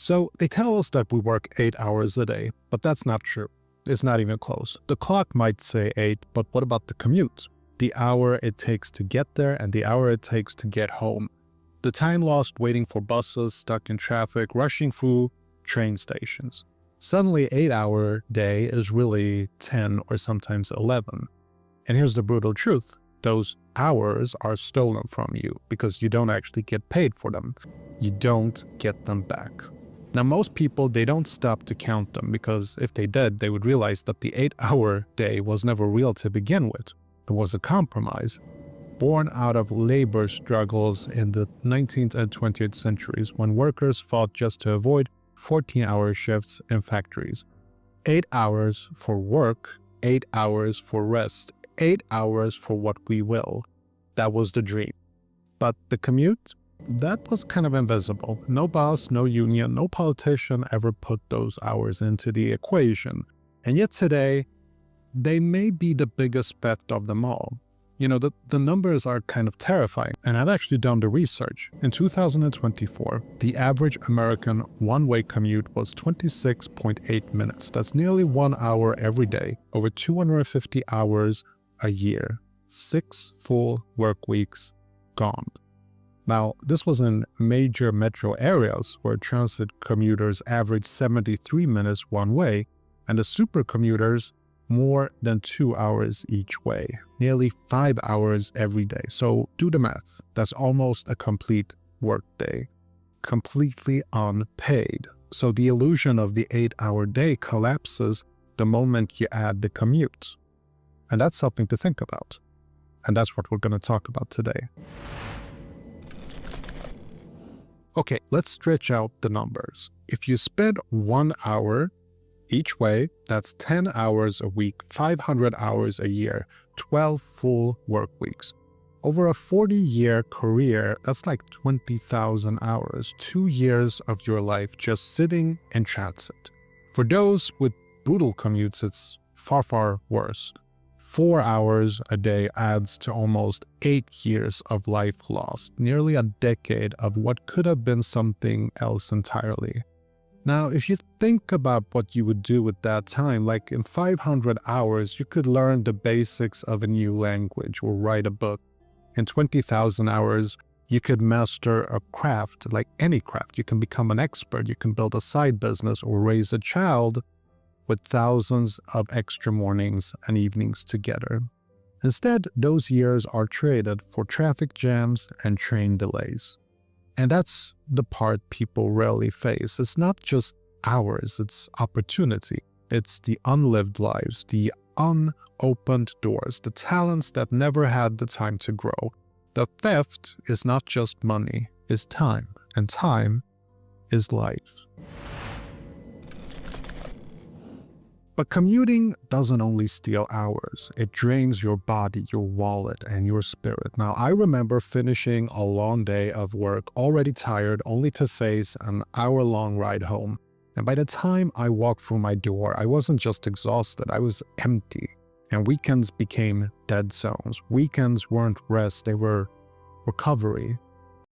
So they tell us that we work 8 hours a day, but that's not true. It's not even close. The clock might say 8, but what about the commute? The hour it takes to get there and the hour it takes to get home. The time lost waiting for buses, stuck in traffic, rushing through train stations. Suddenly 8-hour day is really 10 or sometimes 11. And here's the brutal truth. Those hours are stolen from you because you don't actually get paid for them. You don't get them back. Now, most people, they don't stop to count them because if they did, they would realize that the 8-hour day was never real to begin with. It was a compromise, born out of labor struggles in the 19th and 20th centuries when workers fought just to avoid 14-hour shifts in factories. 8 hours for work, 8 hours for rest, 8 hours for what we will. That was the dream. But the commute? That was kind of invisible. No boss, no union, no politician ever put those hours into the equation. And yet today, they may be the biggest bet of them all. You know, the numbers are kind of terrifying. And I've actually done the research. In 2024, the average American one-way commute was 26.8 minutes. That's nearly 1 hour every day, over 250 hours a year. 6 full work weeks gone. Now, this was in major metro areas where transit commuters averaged 73 minutes one way, and the super commuters more than 2 hours each way, nearly 5 hours every day. So do the math. That's almost a complete workday, completely unpaid. So the illusion of the 8-hour day collapses the moment you add the commute. And that's something to think about. And that's what we're going to talk about today. Okay, let's stretch out the numbers. If you spend 1 hour each way, that's 10 hours a week, 500 hours a year, 12 full work weeks. Over a 40-year career, that's like 20,000 hours, 2 years of your life just sitting in transit. For those with brutal commutes, it's far, far worse. 4 hours a day adds to almost 8 years of life lost, nearly a decade of what could have been something else entirely. Now, if you think about what you would do with that time, like in 500 hours, you could learn the basics of a new language or write a book. In 20,000 hours, you could master a craft, like any craft. You can become an expert, you can build a side business or raise a child with thousands of extra mornings and evenings together. Instead, those years are traded for traffic jams and train delays. And that's the part people rarely face. It's not just hours, it's opportunity. It's the unlived lives, the unopened doors, the talents that never had the time to grow. The theft is not just money, it's time, and time is life. But commuting doesn't only steal hours, it drains your body, your wallet, and your spirit. Now, I remember finishing a long day of work, already tired, only to face an hour-long ride home. And by the time I walked through my door, I wasn't just exhausted, I was empty. And weekends became dead zones. Weekends weren't rest, they were recovery.